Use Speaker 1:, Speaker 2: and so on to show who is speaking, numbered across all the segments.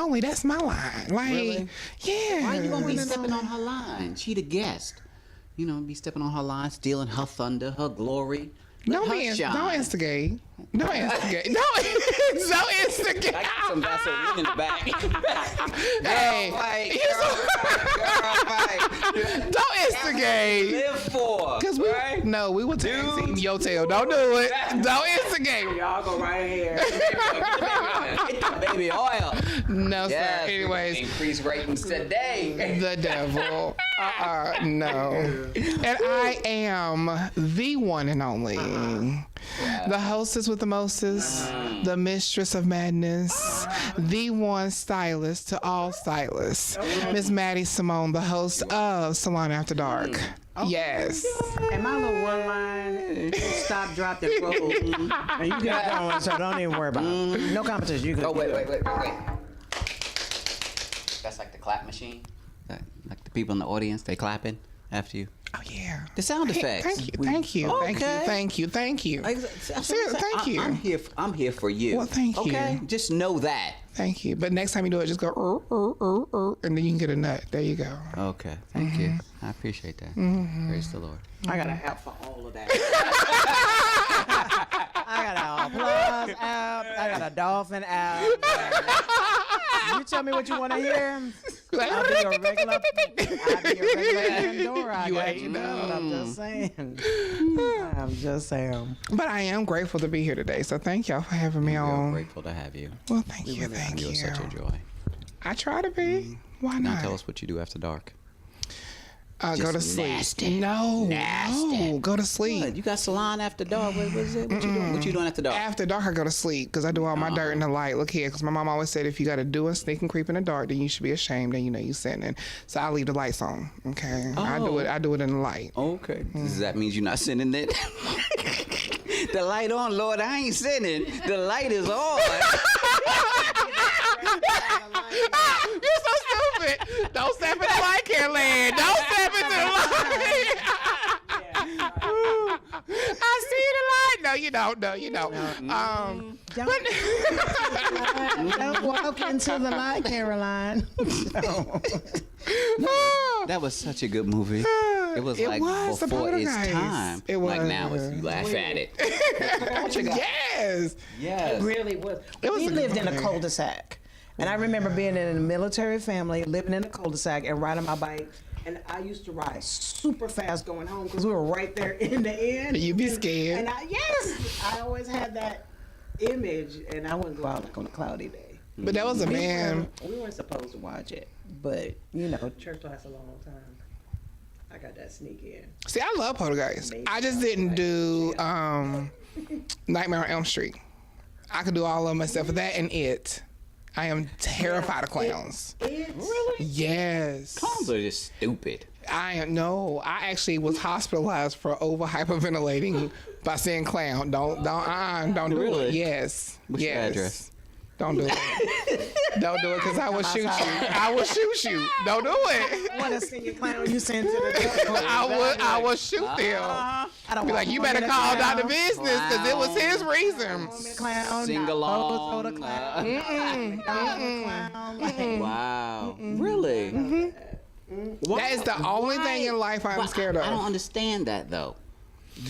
Speaker 1: only. That's my line. Like,
Speaker 2: Really?
Speaker 1: yeah.
Speaker 3: Why you gonna be stepping on her line? She the guest. You know, be stepping on her line, stealing her thunder, her glory. Let her shine.
Speaker 1: Don't instigate. Don't instigate. Don't instigate.
Speaker 3: I got some Vaseline in the back.
Speaker 1: Hey, don't instigate.
Speaker 3: Live for.
Speaker 1: Cause
Speaker 3: right?
Speaker 1: we will tag team your tail. Don't do it. Don't instigate.
Speaker 2: Y'all go right here.
Speaker 3: Get the baby oil.
Speaker 1: No,
Speaker 3: Yes,
Speaker 1: sir. Anyways,
Speaker 3: increase ratings today.
Speaker 1: the devil. No. And I am the one and only. The hostess with the mostest, the mistress of madness, the one stylist to all stylists, Miss Mattie Simone, the host of Salon After Dark. Yes.
Speaker 2: And my little one line, stop, drop, and roll. And you got that one, so don't even worry about it. No competition. You can.
Speaker 3: Oh, wait. That's like the clap machine? Like the people in the audience, they clapping after you?
Speaker 1: Oh, yeah.
Speaker 3: The sound effects.
Speaker 1: Thank you.
Speaker 3: Okay.
Speaker 1: Thank you. Seriously, thank you.
Speaker 3: I'm here for you.
Speaker 1: Well, thank you.
Speaker 3: Okay? Just know that.
Speaker 1: Thank you. But next time you do it, just go, and then you can get a nut. There you go.
Speaker 3: Okay. Thank you. I appreciate that. Praise the Lord.
Speaker 2: I got an app for all of that. I got an Applause app. I got a Dolphin app. You tell me what you want to hear. I'll be your regular Pandora.
Speaker 1: You
Speaker 2: got
Speaker 1: ain't
Speaker 2: you
Speaker 1: know.
Speaker 2: know. I'm just saying.
Speaker 1: But I am grateful to be here today, so thank y'all for having me
Speaker 3: We're
Speaker 1: on.
Speaker 3: grateful to have you.
Speaker 1: Well, thank you.
Speaker 3: You are such a joy.
Speaker 1: I try to be. Why
Speaker 3: Now
Speaker 1: not?
Speaker 3: tell us what you do after dark.
Speaker 1: Go to
Speaker 3: Just
Speaker 1: sleep.
Speaker 3: nasty.
Speaker 1: No, go to sleep.
Speaker 3: What? You got salon after dark. What was it? What you doing? What you doing after dark?
Speaker 1: After dark, I go to sleep because I do all my dirt in the light. Look here, because my mom always said if you got to do and sneak and creep in the dark, then you should be ashamed and you know you sinning. So I leave the lights on. Okay, I do it in the light.
Speaker 3: Okay. Does that mean you're not sinning it? The light on, Lord. I ain't sinning. The light is on.
Speaker 1: You're so stupid. Don't step in the light, Caroline. Don't step into the light. I see the light. No, you don't. No, you don't.
Speaker 2: Don't walk into the light, Caroline.
Speaker 3: That was such a good movie. It was like before its time.
Speaker 1: It was.
Speaker 3: Like now, you laugh at it.
Speaker 1: Yes.
Speaker 3: Yes.
Speaker 2: It really was.
Speaker 1: It was
Speaker 2: We
Speaker 1: a
Speaker 2: lived
Speaker 1: good
Speaker 2: in a
Speaker 1: movie.
Speaker 2: cul-de-sac. And I remember being in a military family, living in a cul-de-sac and riding my bike. And I used to ride super fast going home because we were right there in the end.
Speaker 1: You be scared.
Speaker 2: And I always had that image, and I wouldn't go out like on a cloudy day.
Speaker 1: But that was a man.
Speaker 2: We weren't supposed to watch it, but you know, church lasts a long time. I got that sneak in.
Speaker 1: See, I love Poltergeist. I just didn't do Nightmare on Elm Street. I could do all of them except for that and It. I am terrified of clowns.
Speaker 2: Really?
Speaker 1: Yes.
Speaker 3: Clowns are just stupid.
Speaker 1: I actually was hospitalized for over hyperventilating by saying clown. Don't do
Speaker 3: Really?
Speaker 1: it. Yes.
Speaker 3: What's your
Speaker 1: yes.
Speaker 3: address?
Speaker 1: Don't do it. Don't do it because I will shoot you. I will shoot you. Don't do it.
Speaker 2: What a senior clown you send to the door.
Speaker 1: I will shoot them.
Speaker 2: I don't
Speaker 1: Be like, you better call Dr. Business because it was his reason.
Speaker 2: Clown,
Speaker 3: Sing along. Wow. Really?
Speaker 1: That is the only thing in life I'm scared of.
Speaker 3: I don't understand that though.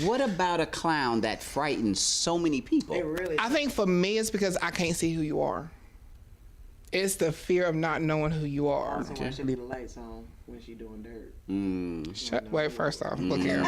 Speaker 3: What about a clown that frightens so many people?
Speaker 2: It really.
Speaker 1: I think for me, it's because I can't see who you are. It's the fear of not knowing who you are.
Speaker 2: So why she leave the lights on when she doing dirt?
Speaker 1: Wait, first off, look here.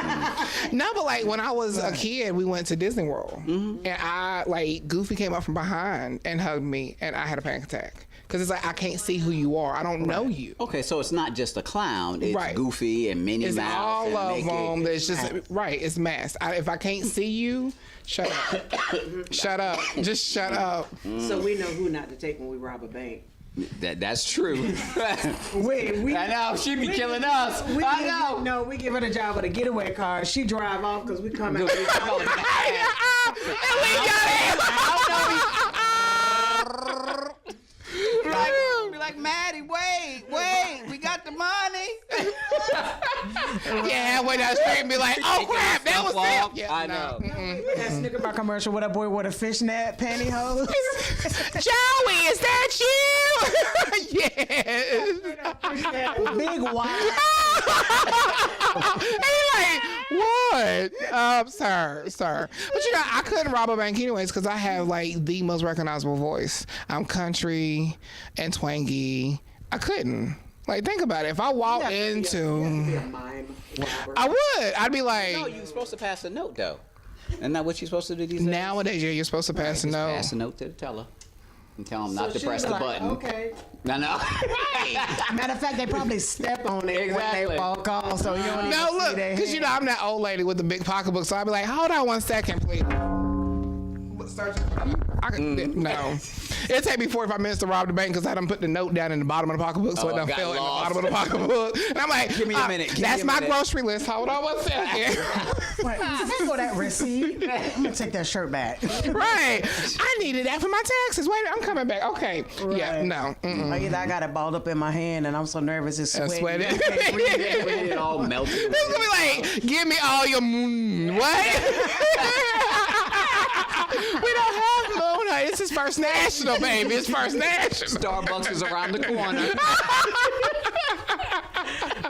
Speaker 1: No, but like when I was a kid, we went to Disney World, and Goofy came up from behind and hugged me, and I had a panic attack because it's like I can't see who you are. I don't know you.
Speaker 3: Okay, so it's not just a clown. It's
Speaker 1: Right.
Speaker 3: Goofy and Minnie
Speaker 1: It's
Speaker 3: Mouse.
Speaker 1: all
Speaker 3: and
Speaker 1: of
Speaker 3: Mickey.
Speaker 1: them. That's just right. It's masked. If I can't see you, shut up. Shut up. Just shut up.
Speaker 2: So we know who not to take when we rob a bank.
Speaker 3: That's true.
Speaker 2: We
Speaker 3: I know she be killing us. I know.
Speaker 2: No, we give her the job with a getaway car. She drive off because we come out.
Speaker 3: Be like, Maddie, wait, we got the money.
Speaker 1: Yeah, halfway down the street and be like, oh crap, that was them. Yeah,
Speaker 3: I know.
Speaker 2: That Snicker commercial with that boy with a fishnet pantyhose.
Speaker 1: Joey, is that you? Yes.
Speaker 2: Big wide.
Speaker 1: And you're like, what? Sir. But I couldn't rob a bank anyways because I have like the most recognizable voice. I'm country and twangy. I couldn't. Like, think about it. If I walked into... I would. I'd be like...
Speaker 3: No, you're supposed to pass a note, though. Isn't that what you're supposed to do these days?
Speaker 1: Nowadays, you're supposed to pass a note.
Speaker 3: Pass a note to the teller. And tell them not to press the button.
Speaker 2: Okay.
Speaker 3: No.
Speaker 2: Matter of fact, they probably step on it when they walk off, so you don't even
Speaker 1: look, because I'm that old lady with the big pocketbook, so I'd be like, hold on 1 second, please. No. It'll take me 45 minutes to rob the bank because I done put the note down in the bottom of the pocketbook, so it done fell in the bottom of the pocketbook. And I'm like,
Speaker 3: give me a minute.
Speaker 1: That's my grocery list. Hold on 1 second.
Speaker 2: Wait, for that receipt. I'm gonna take that shirt back.
Speaker 1: Right. I needed that for my taxes. Wait, I'm coming back. Okay.
Speaker 2: Right.
Speaker 1: Yeah. No.
Speaker 2: Either I got it balled up in my hand and I'm so nervous it's sweating.
Speaker 3: It all melted.
Speaker 1: It's gonna be like, give me all your what? We don't have Moon. This is First National, baby. It's First National.
Speaker 3: Starbucks is around the corner.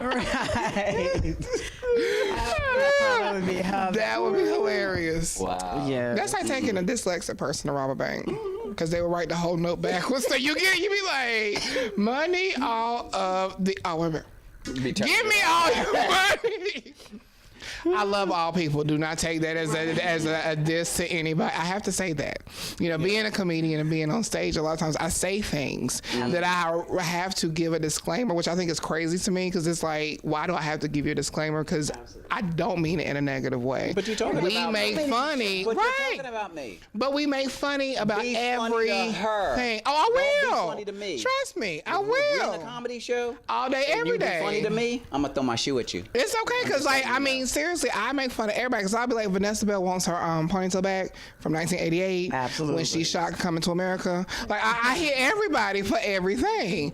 Speaker 2: Right.
Speaker 1: That would be hilarious.
Speaker 3: Wow.
Speaker 2: Yeah.
Speaker 1: That's like taking a dyslexic person to rob a bank because they would write the whole note backwards. So you be like, money all of the. Oh, wait a minute. Give me all your money. I love all people. Do not take that as a diss to anybody. I have to say that. Being a comedian and being on stage, a lot of times I say things that I have to give a disclaimer, which I think is crazy to me because it's like, why do I have to give you a disclaimer? Because I don't mean it in a negative way.
Speaker 3: But you're talking
Speaker 1: we
Speaker 3: about
Speaker 1: make
Speaker 3: me.
Speaker 1: funny.
Speaker 3: But
Speaker 1: right.
Speaker 3: you're talking about me.
Speaker 1: But we make funny about
Speaker 3: Be
Speaker 1: everything.
Speaker 3: funny to her.
Speaker 1: Oh, I will.
Speaker 3: Don't be funny to me.
Speaker 1: Trust me, I
Speaker 3: We're
Speaker 1: will.
Speaker 3: in a comedy show.
Speaker 1: All day,
Speaker 3: And
Speaker 1: every
Speaker 3: you
Speaker 1: day.
Speaker 3: be funny to me, I'm gonna throw my shoe at you.
Speaker 1: It's okay because, seriously, I make fun of everybody because I'll be like, Vanessa Bell wants her ponytail back from 1988.
Speaker 2: Absolutely.
Speaker 1: When she shot Coming to America. Like, I hear everybody for everything.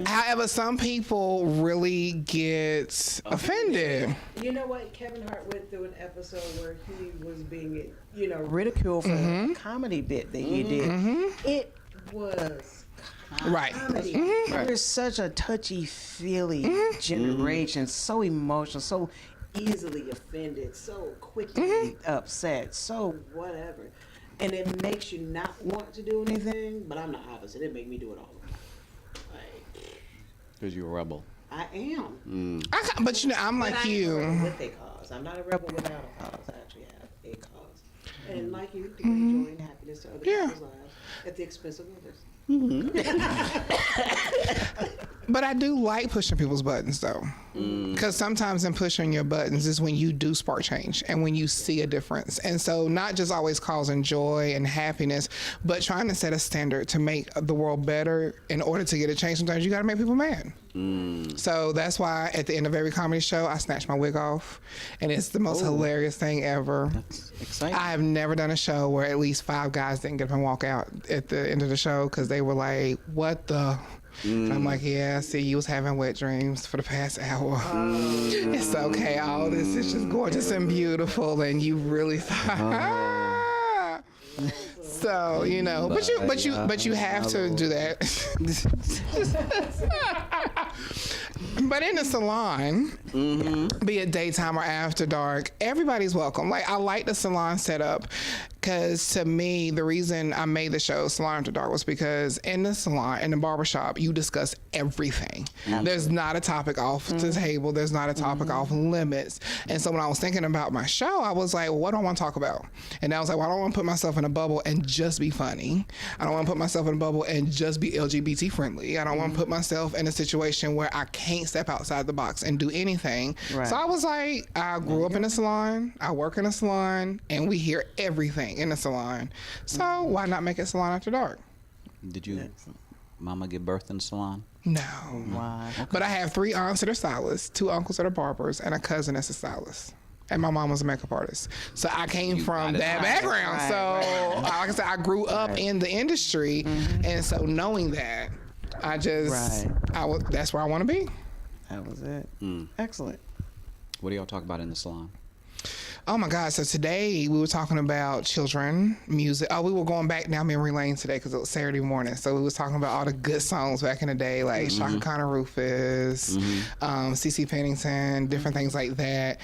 Speaker 1: However, some people really get offended.
Speaker 2: You know what? Kevin Hart went through an episode where he was being, ridiculed for a comedy bit that he did. It was
Speaker 1: Right.
Speaker 2: comedy. We're such a touchy-feely generation, so emotional, so easily offended, so quickly upset, so whatever. And it makes you not want to do anything, but I'm the opposite. It make me do it all.
Speaker 3: Because you're a rebel.
Speaker 2: I am.
Speaker 1: But I'm like
Speaker 2: but
Speaker 1: you.
Speaker 2: I am a rebel with a cause. I'm not a rebel without a cause. I actually have a cause. And like you, to bring joy and happiness to other people's lives at the expense of others.
Speaker 1: But I do like pushing people's buttons though, because sometimes in pushing your buttons is when you do spark change and when you see a difference. And so not just always causing joy and happiness, but trying to set a standard to make the world better. In order to get a change, sometimes you got to make people mad. So that's why at the end of every comedy show, I snatch my wig off, and it's the most hilarious thing ever.
Speaker 3: That's exciting.
Speaker 1: I have never done a show where at least 5 guys didn't get up and walk out at the end of the show because they were like, what the? And I'm like, yeah, see, you was having wet dreams for the past hour. It's okay. All this is just gorgeous and beautiful, and you really thought. So, but you have to do that. But in the salon, be it daytime or after dark, everybody's welcome. Like, I like the salon setup because to me, the reason I made the show Salon After Dark was because in the salon, in the barbershop, you discuss everything. There's not a topic off the table. There's not a topic off limits. And so when I was thinking about my show, I was like, well, what do I want to talk about? And I was like, well, I don't want to put myself in a bubble and just be funny. I don't want to put myself in a bubble and just be LGBT friendly. I don't want to put myself in a situation where I can't step outside the box and do anything. Right. So I was like, I grew up in a salon, I work in a salon, and we hear everything in the salon. So why not make it Salon After Dark?
Speaker 3: Did you, mama, give birth in the salon?
Speaker 1: No.
Speaker 2: Why?
Speaker 3: Okay.
Speaker 1: But I have 3 aunts that are stylists, 2 uncles that are barbers, and a cousin that's a stylist. And my mom was a makeup artist. So I came from that background. Like I said, I grew up in the industry. And so knowing that, I just, that's where I want to be.
Speaker 2: That was it. Excellent.
Speaker 3: What do y'all talk about in the salon?
Speaker 1: Oh my God. So today we were talking about children, music. Oh, we were going back down memory lane today because it was Saturday morning. So we was talking about all the good songs back in the day, like Shaka Khan, Rufus, CeCe Pennington, different things like that.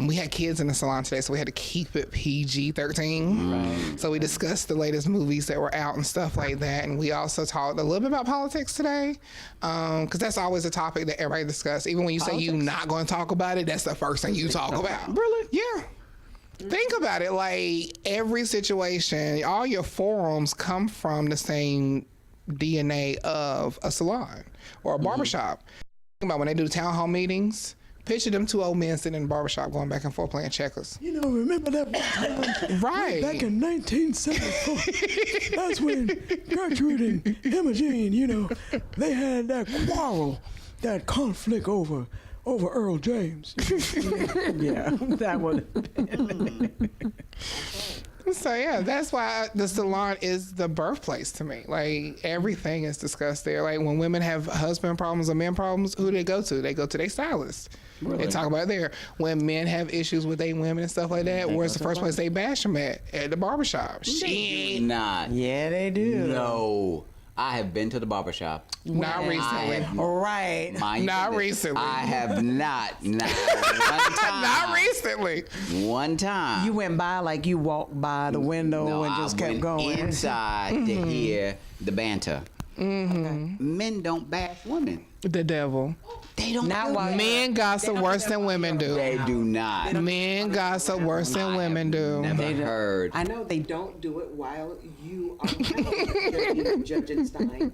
Speaker 1: We had kids in the salon today, so we had to keep it PG-13. Right. So we discussed the latest movies that were out and stuff like that. And we also talked a little bit about politics today, because that's always a topic that everybody discusses. Even when you say you're not going to talk about it, that's the first thing you talk about.
Speaker 3: Really?
Speaker 1: Yeah. Think about it, like every situation, all your forums come from the same DNA of a salon or a barbershop. Think about when they do the town hall meetings, picture them two old men sitting in the barbershop going back and forth playing checkers.
Speaker 4: You know, remember that one time?
Speaker 1: Right.
Speaker 4: Back in 1974, that's when Gertrude and Imogene, you know, they had that quarrel, that conflict over Earl James.
Speaker 2: Yeah, that one.
Speaker 1: So yeah, that's why the salon is the birthplace to me. Like everything is discussed there. Like when women have husband problems or men problems, who do they go to? They go to their stylist. Really? They talk about it there. When men have issues with their women and stuff like that, where's the first place they bash them at? At the barbershop. Shit.
Speaker 3: Not.
Speaker 2: Yeah, they do.
Speaker 3: No. I have been to the barbershop.
Speaker 1: Not recently.
Speaker 2: Right.
Speaker 1: Not recently.
Speaker 3: I have not. Not one time.
Speaker 1: Not recently.
Speaker 3: One time.
Speaker 2: You went by like you walked by the window and just kept going.
Speaker 3: Inside to hear the banter. Okay. Men don't bash women.
Speaker 1: The devil.
Speaker 3: They don't.
Speaker 2: Not while
Speaker 1: Men gossip worse than women do.
Speaker 3: They do not.
Speaker 1: Men gossip worse than women do.
Speaker 3: Never heard.
Speaker 2: I know they don't do it while you are judging Stein.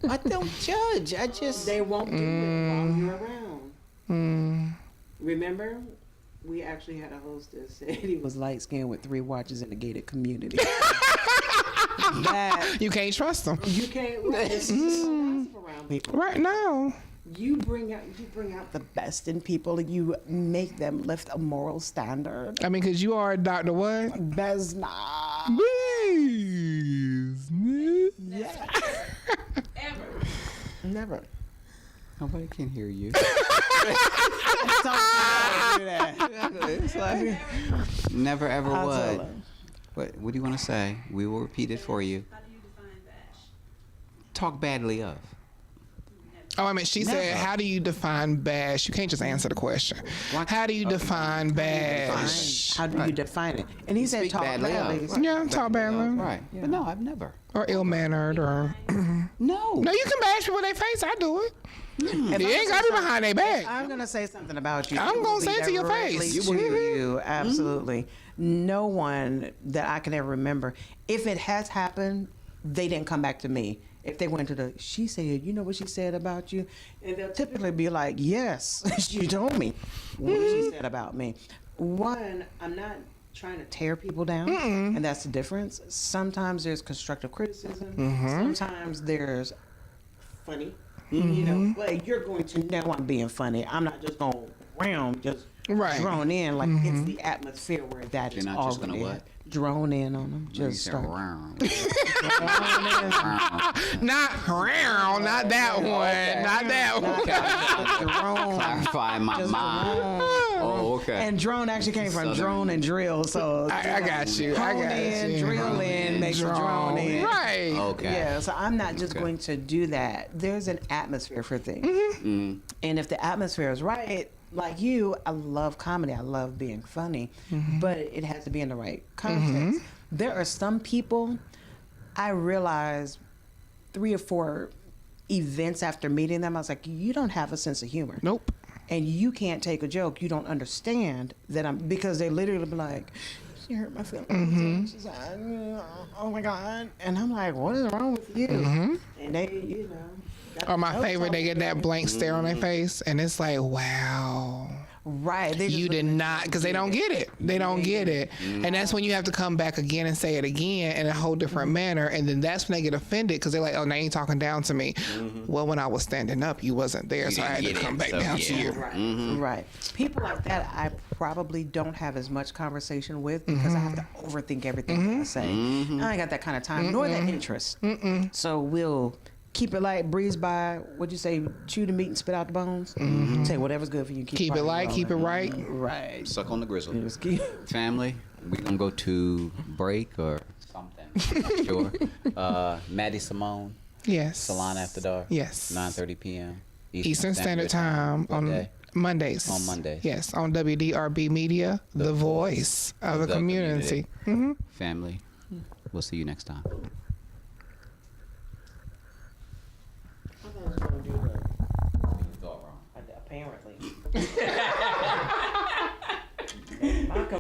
Speaker 3: I don't judge. I just.
Speaker 2: They won't do it while you're around. Remember, we actually had a hostess said he was light skinned with 3 watches in the gated community. That
Speaker 1: You can't trust them.
Speaker 2: you can't around people.
Speaker 1: Right now.
Speaker 2: You bring out the best in people, and you make them lift a moral standard.
Speaker 1: I mean, because you are Dr. What?
Speaker 2: Business.
Speaker 1: Business.
Speaker 2: Never.
Speaker 3: Nobody can hear you.
Speaker 2: It's like,
Speaker 3: Never ever
Speaker 2: I'll
Speaker 3: would.
Speaker 2: tell her.
Speaker 3: What do you want to say? We will repeat it for you.
Speaker 5: How do you define bash?
Speaker 3: Talk badly of.
Speaker 1: Oh, I mean, she said, how do you define bash? You can't just answer the question. How do you define bash?
Speaker 2: How do you define it? And he said,
Speaker 3: Speak
Speaker 2: talk
Speaker 3: badly
Speaker 2: badly.
Speaker 3: of.
Speaker 1: Yeah, talk badly.
Speaker 3: Right. But no, I've never.
Speaker 1: Or ill-mannered or...
Speaker 3: No.
Speaker 1: No, you can bash people in their face. I do it.
Speaker 2: If
Speaker 1: You
Speaker 2: I'm
Speaker 1: ain't
Speaker 2: gonna
Speaker 1: got to
Speaker 2: say
Speaker 1: be behind their back.
Speaker 2: I'm going to say something about you.
Speaker 1: I'm gonna say it to your
Speaker 2: Directly
Speaker 1: face.
Speaker 2: To you, absolutely. No one that I can ever remember. If it has happened, they didn't come back to me. If they went to the, she said, you know what she said about you? And they'll typically be like, yes, she told me what she said about me. One, I'm not trying to tear people down, and that's the difference. Sometimes there's constructive criticism. Sometimes there's funny. You know, like you're going to know I'm being funny. I'm not just going to just
Speaker 1: Right.
Speaker 2: drone in. Like it's the atmosphere where that is
Speaker 3: You're not just gonna
Speaker 2: already
Speaker 3: what?
Speaker 2: drone in on them.
Speaker 3: You
Speaker 2: Just
Speaker 3: said
Speaker 2: start.
Speaker 3: round.
Speaker 1: Not round, not that one. Not that one.
Speaker 2: Drone.
Speaker 3: Clarify my
Speaker 2: Just
Speaker 3: mind.
Speaker 2: drone.
Speaker 3: Oh, okay.
Speaker 2: And drone actually came from
Speaker 3: Southern.
Speaker 2: drone and drill. So
Speaker 1: I got you. I
Speaker 2: hone
Speaker 1: got
Speaker 2: in,
Speaker 1: you.
Speaker 2: drill in, makes a drone in.
Speaker 1: Right.
Speaker 3: Okay.
Speaker 2: Yeah, so I'm not just
Speaker 3: Okay.
Speaker 2: going to do that. There's an atmosphere for things. And if the atmosphere is right, like you, I love comedy. I love being funny, but it has to be in the right context. There are some people, I realized 3 or 4 events after meeting them, I was like, you don't have a sense of humor.
Speaker 1: Nope.
Speaker 2: And you can't take a joke. You don't understand that because they literally be like, she hurt my feelings. She's like, oh my God. And I'm like, what is wrong with you? And they, you know.
Speaker 1: Or my favorite, they get that blank stare on their face, and it's like, wow.
Speaker 2: Right. They just
Speaker 1: You
Speaker 2: look
Speaker 1: did
Speaker 2: at
Speaker 1: not, because they don't get it. They don't get it. And that's when you have to come back again and say it again in a whole different manner. And then that's when they get offended because they're like, oh, now you're talking down to me. Well, when I was standing up, you wasn't there, so I had to
Speaker 3: didn't
Speaker 1: come
Speaker 3: get
Speaker 1: back
Speaker 3: it, so
Speaker 1: down to
Speaker 3: yeah.
Speaker 1: you.
Speaker 2: Right. Right. People like that, I probably don't have as much conversation with because I have to overthink everything I say. I ain't got that kind of time nor that interest. So we'll keep it light, breeze by. What'd you say? Chew the meat and spit out the bones. Say whatever's good for you.
Speaker 1: Keep it light, keep it right.
Speaker 2: Right.
Speaker 3: Suck on the grizzle.
Speaker 2: Just keep-
Speaker 3: Family, we gonna go to break or something. I'm not sure. Maddie Simone,
Speaker 1: Yes.
Speaker 3: Salon After Dark.
Speaker 1: Yes.
Speaker 3: 9:30 p.m.
Speaker 1: Eastern Standard Time
Speaker 3: What
Speaker 1: on
Speaker 3: day?
Speaker 1: Mondays.
Speaker 3: On Mondays.
Speaker 1: Yes, on WDRBmedia, the voice of the community.
Speaker 3: Family, we'll see you next time.
Speaker 2: Apparently.